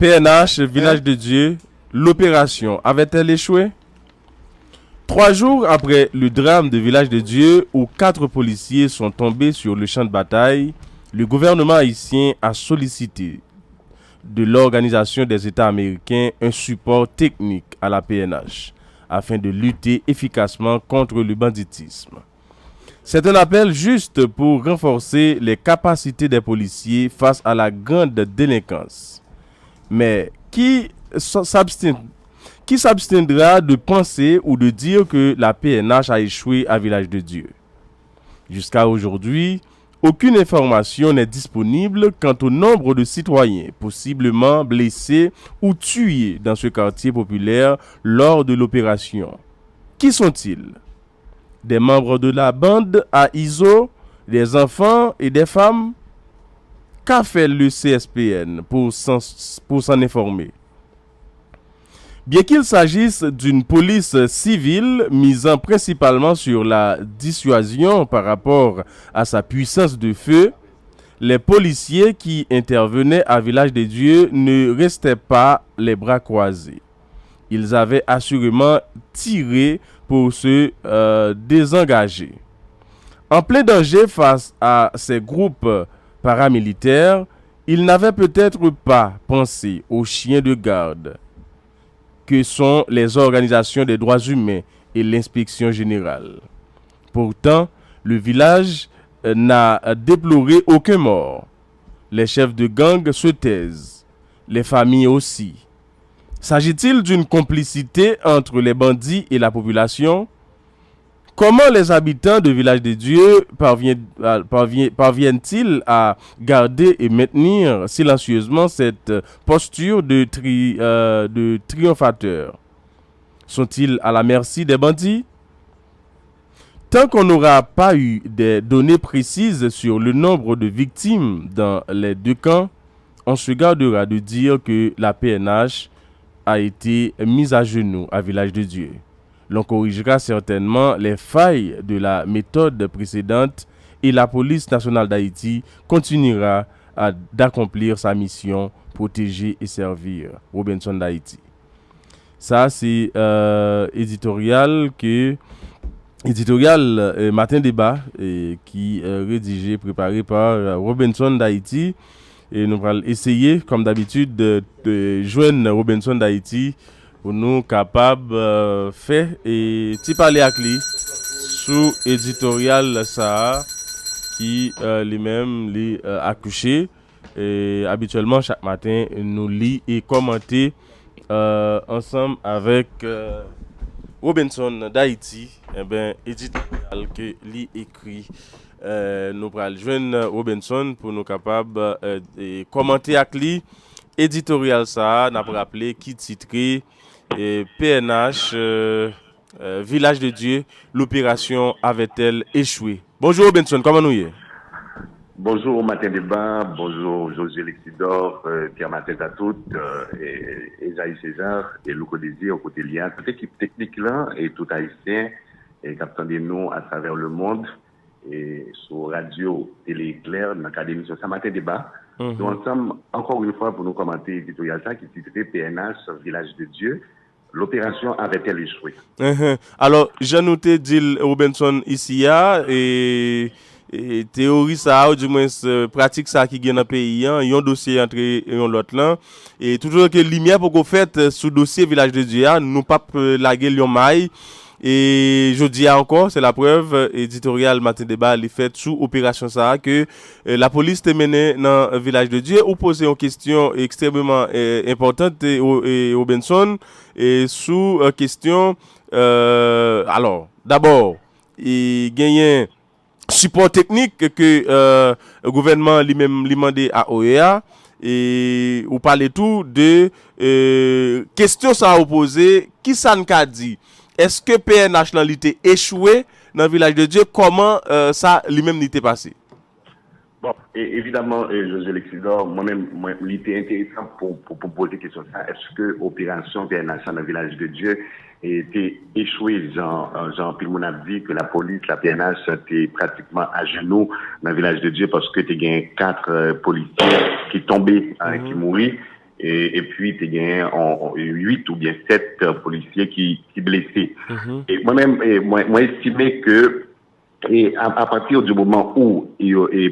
PNH, Village de Dieu, l'opération avait-elle échoué? 3 jours après le drame de Village de Dieu, où 4 policiers sont tombés sur le champ de bataille, le gouvernement haïtien a sollicité de l'Organisation des États américains un support technique à la PNH afin de lutter efficacement contre le banditisme. C'est un appel juste pour renforcer les capacités des policiers face à la grande délinquance. Mais qui s'abstiendra de penser ou de dire que la PNH a échoué à Village de Dieu? Jusqu'à aujourd'hui, aucune information n'est disponible quant au nombre de citoyens possiblement blessés ou tués dans ce quartier populaire lors de l'opération. Qui sont-ils? Des membres de la bande à ISO, des enfants et des femmes? Qu'a fait le CSPN pour s'en informer? Bien qu'il s'agisse d'une police civile misant principalement sur la dissuasion par rapport à sa puissance de feu, les policiers qui intervenaient à Village des Dieux ne restaient pas les bras croisés. Ils avaient assurément tiré pour se désengager. En plein danger face à ces groupes paramilitaires, ils n'avaient peut-être pas pensé aux chiens de garde que sont les organisations des droits humains et l'inspection générale. Pourtant, le village n'a déploré aucun mort. Les chefs de gang se taisent, les familles aussi. S'agit-il d'une complicité entre les bandits et la population? Comment les habitants de Village des Dieux parviennent-ils à garder et maintenir silencieusement cette posture de triomphateur? Sont-ils à la merci des bandits? Tant qu'on n'aura pas eu des données précises sur le nombre de victimes dans les 2 camps, on se gardera de dire que la PNH a été mise à genoux à Village de Dieu. L'on corrigera certainement les failles de la méthode précédente et la police nationale d'Haïti continuera d'accomplir sa mission, protéger et servir. Robinson d'Haïti. Ça, c'est éditorial Matin Débat qui est rédigé, préparé par Robinson d'Haïti. Et nous allons essayer, comme d'habitude, de joindre Robinson d'Haïti pour nous capables faire et t'y parler avec lui sous éditorial ça qui lui-même lui accouché et habituellement chaque matin nous lit et commenter ensemble avec Robinson d'Haïti éditorial que lui écrit. Nous allons joindre Robinson pour nous capables de commenter avec lui éditorial ça n'a pas rappelé qui titré PNH Village de Dieu, l'opération avait-elle échoué? Bonjour Benson, comment nous y est? Bonjour Matin Débat, bonjour José Lexidor, Pierre Matin à toutes, Esaïe César et Louko Désir, côté lien, toute équipe technique là et tout haïtien et captant de nous à travers le monde et sur radio Télé Éclair, dans l'académie sur Matin Débat. Nous ensemble encore une fois pour nous commenter l'éditorial ça qui titré PNH Village de Dieu. L'opération avait-elle échoué? Alors, j'ai noté dit Robinson ici et théorie ça ou du moins pratique ça qui gagne dans le pays un dossier entre l'autre là et toujours que lumière pour qu'on fait sous dossier Village de Dieu nous pas laguer Lyon Maille. Et je dis encore, c'est la preuve, éditorial Matin Débat, les fait sous opération ça, que la police te menée dans le Village de Dieu ou poser une question extrêmement importante au Benson et sous question, alors, d'abord, il gagne support technique que le gouvernement lui-même demandé à OEA et ou parler tout de questions ça à poser, qui ça n'a dit? Est-ce que PNH n'a été échoué dans le Village de Dieu? Comment ça lui-même n'était passé? Bon, évidemment, José Lexidor, moi-même, il était intéressant pour poser la question ça. Est-ce que l'opération PNH dans le Village de Dieu a été échouée? Jean Pilmoun a dit que la police, la PNH, était pratiquement à genoux dans le Village de Dieu parce que tu as 4 policiers qui tombaient, qui mouraient. et puis tu gagné 8 ou bien 7 policiers qui blessés. Et moi-même, moi estimé que et à partir du moment où le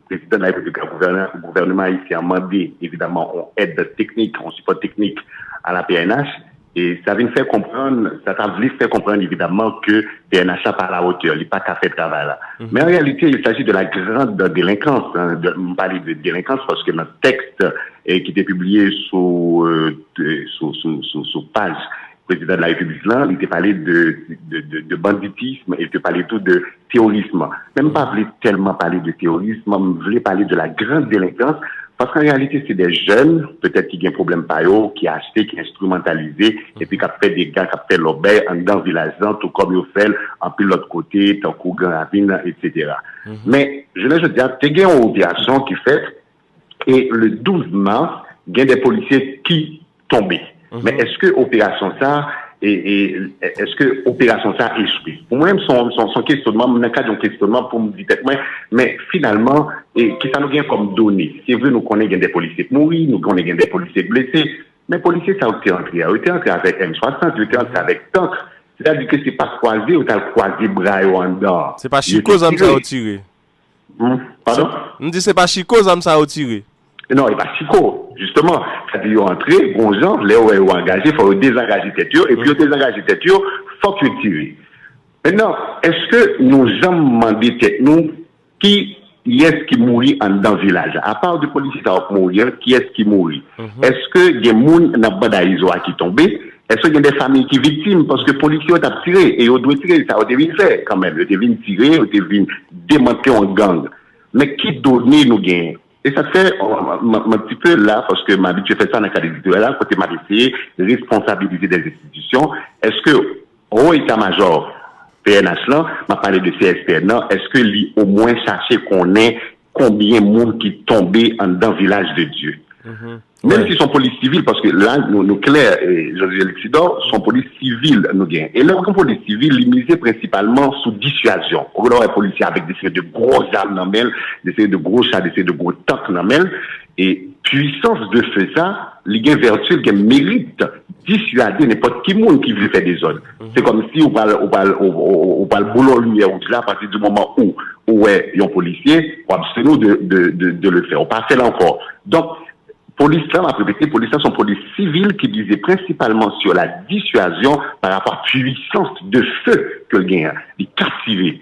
président de la République, le gouvernement ici a demandé, évidemment, on aide technique, on support technique à la PNH, et ça vient faire comprendre, ça t'a voulu faire comprendre, évidemment, que PNH n'a pas à la hauteur, il n'est pas qu'à faire travail là. Mais en réalité, il s'agit de la grande délinquance, on parle de délinquance parce que notre texte qui était publié sous page président de la République là, il était parlé de banditisme, il était parlé tout de terrorisme. Même pas voulu tellement parler de terrorisme, il voulait parler de la grande délinquance, parce qu'en réalité, c'est des jeunes, peut-être qui ont un problème par eux, qui ont acheté, qui ont instrumentalisé, et puis qui ont fait des gars, qui ont fait l'obéi en dans le village, tout comme ils fait en puis l'autre côté, tant qu'au Grand Ravine, etc. Mais, je veux dire, il y a une opération qui fait, et le 12 mars, il y a des policiers qui tombaient. Mais est-ce que opération ça est-ce que opération ça échoue? Pour moi, son questionnement, mon cas d'un questionnement pour me dire mais finalement, qui ça nous vient comme données? C'est vrai, nous connaissons des policiers morts, nous connaissons des policiers blessés, mais les policiers ça a été entré avec M60, ça a été entré avec tank. C'est-à-dire que c'est pas croisé ou t'as croisé bras en dedans. C'est pas Chico ça a tiré. Pardon? On dit c'est pas Chico ça a tiré. Non, il n'est pas Chico. Justement, c'est-à-dire, ils ont entré, bon gens, les ont engagé, il faut désengager tête, et puis désengager tête, il faut qu'ils tirent. Maintenant, est-ce que nous avons demandé tête, nous, qui est-ce qui mourit en dans le village? À part du policier qui va mourir, qui est-ce qui mourit? Est-ce que il y a des gens dans le bas qui tombent? Est-ce qu'il y a des familles qui sont victimes? Parce que les policiers ont tiré, et ils doivent tirer, ça a été fait quand même. Ils ont tiré, ils ont démanteler en gang. Mais qui donne nous gain? Et ça fait un petit peu là, parce que m'habitué fait ça dans le cadre éditorial, côté m'a essayé de responsabiliser des institutions. Est-ce que, au état-major PNH là, m'a parlé de CSPN là, est-ce que lui, au moins, chercher qu'on ait combien de monde qui tombé dans le village de Dieu? Même si son police civile, parce que là, nous Claire et José Alexidor, son police civile nous gagne. Et là, comme police civile, il misait principalement sous dissuasion. On a un policier avec des séries de gros armes dans des séries de gros chats, des séries de gros tanks dans et puissance de faire ça, il y a vertu qui mérite dissuader n'importe qui monde qui veut faire des zones. C'est comme si on parle boulot lumière là à partir du moment où est un policier, on abstenir de le faire. On passe là encore. Donc, police là, m'a répété, police là sont police civile qui visait principalement sur la dissuasion par rapport à la puissance de feu que le gain est captivé.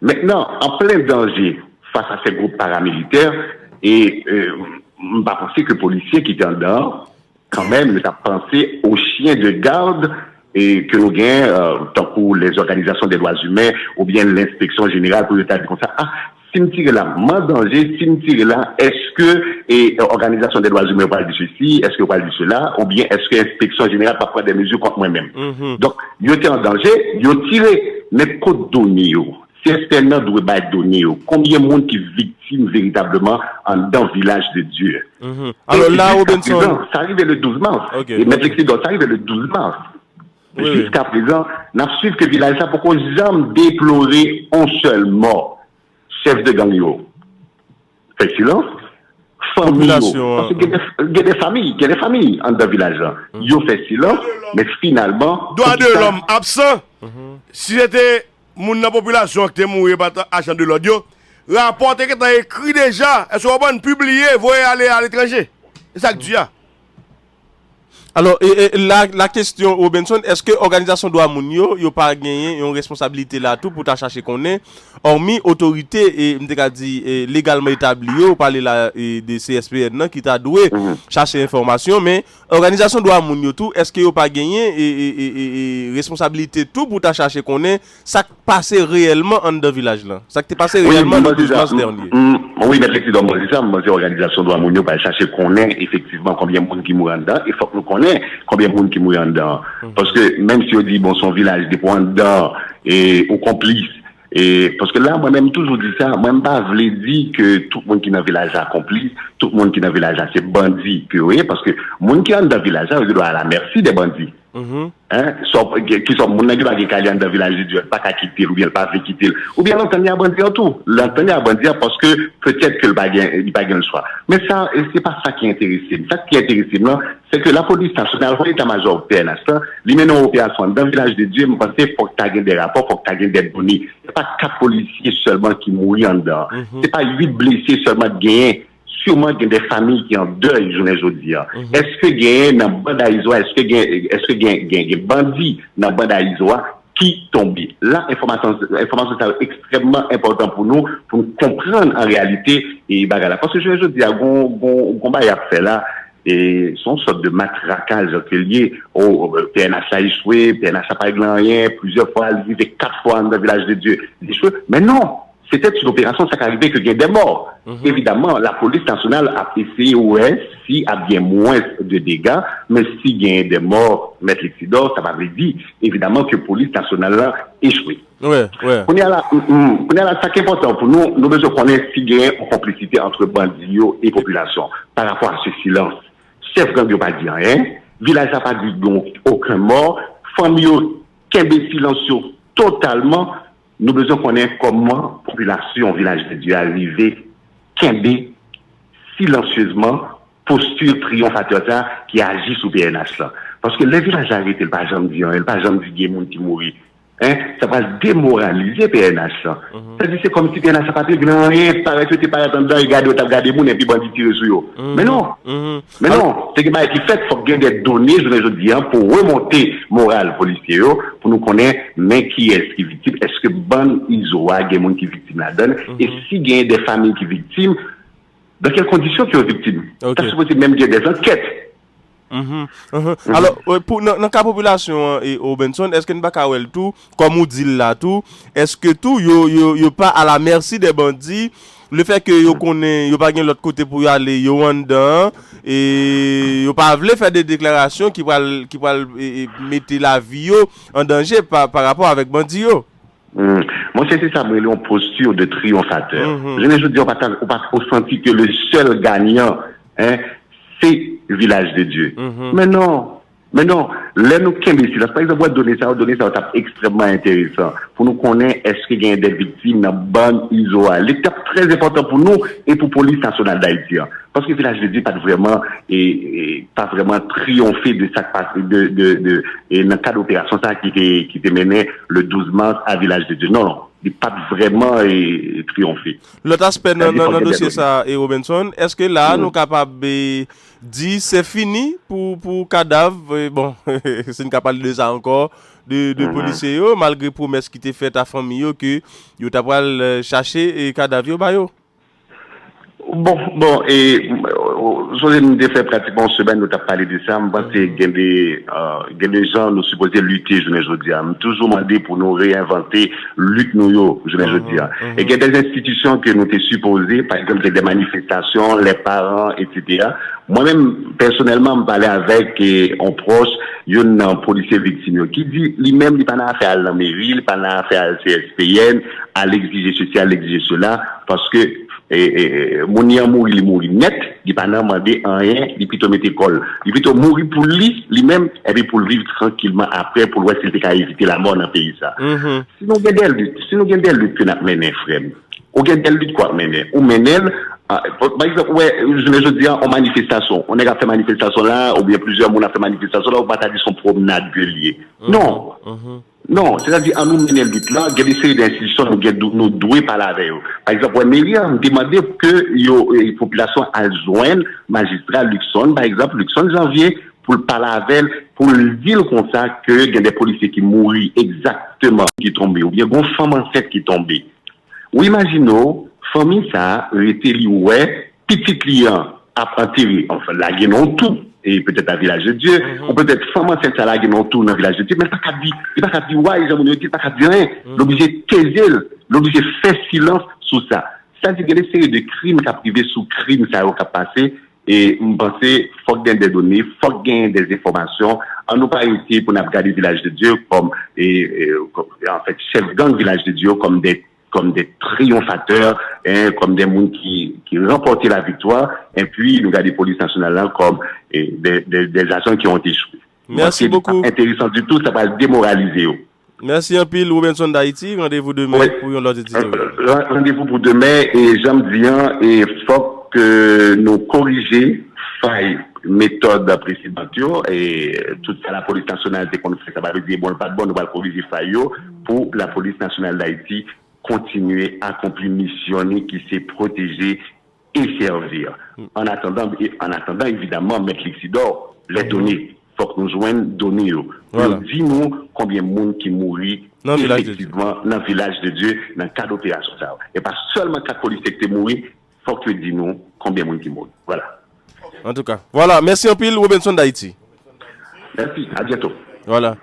Maintenant, en plein danger face à ces groupes paramilitaires, et on va penser que les policiers qui étaient en dehors, quand même, nous avons pensé aux chiens de garde et que nous gagnons, tant pour les organisations des droits humains ou bien l'inspection générale pour l'État comme ça. Si nous tirons là, en danger, si nous tirons là, est-ce que l'Organisation des droits humains parle de ceci, est-ce que parle de cela, ou bien est-ce que l'inspection générale va prendre des mesures contre moi-même? Donc, ils étaient en danger, ils ont tiré, mais qu'aux données, si SPN doit être donné, combien de monde qui est victime véritablement dans le village de Dieu? Alors là, Robinson. Ça arrive le 12 mars. Okay, et maintenant, ça arrive le 12 mars. Jusqu'à présent, nous avons suivi que le village, ça pourquoi jamais déplorer un seul mort. Chef de gang, fait silence. Famille, parce qu'il y a des familles dans le village. Ils fait silence, mais finalement. Droit de l'homme absent. Si c'était la population qui était morte par agent de l'audio, rapport que tu as écrit déjà, est-ce qu'on va publier, vous aller à l'étranger? C'est ça que tu as. Alors, la question, Robinson, est-ce que l'organisation doit mounio, n'a pas gagné une responsabilité là tout pour chercher qu'on est, hormis autorité et dit légalement établie, ou parler là des CSPN qui t'a doué chercher information, mais l'organisation doit mounio tout, est-ce qu'il n'a pas gagné responsabilité tout pour chercher qu'on est, ça passé réellement en dans village là, ça qui passé réellement le 12 mars dernier. Oui, mais effectivement, moi, l'organisation doit mounio pour chercher qu'on est effectivement combien de monde qui mourent dedans, il faut que nous connaissions combien de monde qui mourent en dedans. Parce que même si on dit, bon, son village dépend en dedans et aux complices, et parce que là, moi-même, toujours dit ça, moi-même pas voulu dire que tout le monde qui est dans le village a complice, tout le monde qui est dans le village a c'est bandit, que oui, parce que le monde qui est dans le village, il doit à la merci des bandits. Qui sont mon qui va aller dans le village de Dieu, pas qu'à quitter, ou bien pas veut quitter, ou bien l'entendre à bandir tout. L'entendre à bandir parce que peut-être que le bagage le choix. Mais ça, c'est pas ça qui est intéressant. Ça qui est intéressant, c'est que la police nationale, l'état-major PNH, les mêmes opérations dans le village de Dieu, je pense qu'il faut que tu aies des rapports, faut que tu aies des données. C'est pas 4 policiers seulement qui mourent en dedans. C'est pas 8 blessés seulement de gagner. Sûrement il y a des familles qui en deuil, je ne dis pas. Est-ce que il y a dans le bande d'Aïzoa, est-ce que il y a des bandits dans le bande d'Aïzoa qui tombent? Là, l'information est extrêmement importante pour nous comprendre en réalité et bagala. Parce que je veux dire, on combat y a fait là, et son sorte de matraquage que lié au PNH a échoué, PNH a pas réglé rien, plusieurs fois, il vivait 4 fois dans le village de Dieu, mais non! C'était une opération, ça arrivait qu'il y ait des morts. Évidemment, la police nationale a essayé, s'il y a bien moins de dégâts, mais s'il y a des morts, M. Lexidor, ça va dire, évidemment, que la police nationale a échoué. Ouais. On est là, ça qui est important pour nous, nous devons connaître s'il y a une complicité entre bandits et population par rapport à ce silence. Chef gang n'a pas dit rien, village n'a pas dit donc aucun mort, famille qui est silencieux totalement. Nous devons connaître comment la population village de Dieu est arrivée, Kembe, silencieusement, posture triomphateur qui agit sous PNH là. Parce que les villages arrêtés, il n'y a pas jamais dit, il n'y a pas jamais dit qu'il y a des gens qui mourent. Ça va démoraliser PNH là. C'est-à-dire c'est comme si PNH n'a pas fait grand rien, paraît que tu pas attendre, regarder, tu as regardé les gens et puis bandit tirer sur eux. Mais non. Mais non. C'est que qui fait, il faut gagner des données, je veux dire, pour remonter morale policier, pour nous connaître, mais qui est-ce qui est victime? Est-ce que ban Isoa, il y a des gens qui sont victimes là-dedans? Et s'il y a des familles qui sont victimes, dans quelles conditions qui sont victimes? Ça suppose même qu'il y a des enquêtes. Alors, pour dans la population et au Benson, est-ce que nous pas tout, comme on dit là tout, est-ce que tout yo pas à la merci des bandits, le fait que yo connaît yo pas gain l'autre côté pour y aller, yo en dedans et yo pas veut faire des déclarations qui va mettre la vie en danger par rapport avec bandits yo. Moi, c'est ça, mais une posture de triomphateur. Je ne veux dire, on pas sentir que le seul gagnant, c'est le village de Dieu. Mais non, là, nous, par exemple, donner ça est extrêmement intéressant. Pour nous connaître, est-ce qu'il y a des victimes dans bonne ISOA? L'étape très important pour nous et pour la police nationale d'Haïti. Parce que le village de Dieu pas vraiment triomphé de ça et dans le cas d'opération ça qui était mené le 12 mars à village de Dieu. Non. Il n'est pas vraiment triomphé. L'autre aspect dans le dossier ça et Robinson, est-ce que là nous capables de dire c'est fini pour cadavre bon c'est une capable de ça encore de policiers malgré promesse qui était faite à famille que yo t'a pas chercher et cadavre ba yo. Bon, et je nous fait pratiquement une semaine, nous avons parlé de ça. Je pense qu'il y a des gens nous supposés lutter, je ne dis pas. Toujours demandé pour nous réinventer, lutte nous, je ne dis pas. Et il y a des institutions que nous étions supposés, par exemple, des manifestations, les parents, etc. Moi-même, personnellement, je parlais avec un proche, un policier victime, qui dit, lui-même, il n'a pas affaire à la mairie, il n'a pas affaire à la CSPN, à l'exiger ceci, à l'exiger cela, parce que mon y a mouru, il mourit net, il n'a pas demandé rien, il plutôt mettre école. Il plutôt mourir pour lui-même, et puis pour vivre tranquillement après, pour voir s'il peut éviter la mort dans le pays, ça. Sinon, il y a des luttes que nous menons, frère. Ou il y a des luttes quoi mener. Ou mener, par exemple, je veux dire, en manifestation. On a fait manifestation là, ou bien plusieurs monde a fait manifestation là, ou pas dit son promenade gueulier. Non. Non, c'est-à-dire, en nous mener le lutte là, il y a des séries d'institutions, nous devons parler avec eux. Par exemple, Myriam demandait que les populations joignent magistrat Luxon, par exemple, Luxon janvier, pour parler avec elle, pour le dire comme ça, que il y a des policiers qui mourent exactement, qui tombent, ou bien, une femme enceinte qui tombe. Ou imaginons, famille ça, était lié, petit client, à enterrer, enfin, la guénon tout. Et peut-être à Village de Dieu, ou peut-être femme enceinte à la gueule autour dans Village de Dieu, mais pas qu'à dire, il pas qu'à dire, ouais, ils ont dit, pas qu'à dire rien. L'obligé taiser, l'obligé faire silence sur ça. C'est-à-dire qu'il y a des séries de crimes qui a privé sous crimes, ça a passé, et on pensait, faut qu'il y ait des données, faut qu'il y ait des informations. On nous pas ici pour nous regarder Village de Dieu comme, en fait, chef gang Village de Dieu comme des triomphateurs, comme des gens qui remportaient la victoire, et puis nous regardons les polices nationales là comme des agents qui ont échoué. Merci beaucoup. Intéressant du tout, ça va le démoraliser. Merci un pile, Robinson d'Haïti. Rendez-vous demain pour une autre éditorial. Rendez-vous pour demain et j'aime bien, et faut que nous corriger faille méthode précédente et toute ça la police nationale qu'on fait ça va dire bon pas de bon, nous va corriger faille pour la police nationale d'Haïti continuer à accomplir mission qui c'est protéger et servir. En attendant évidemment mettre l'Ixidor les données faut que nous joignons données voilà. Dis-nous combien de monde qui mourit effectivement dans le village de Dieu dans le cadre d'opération ça et pas seulement 4 policiers qui mourent faut que tu dis nous combien de monde qui mourit voilà. En tout cas, voilà, merci un pile Robinson d'Haïti. Merci, à bientôt. Voilà.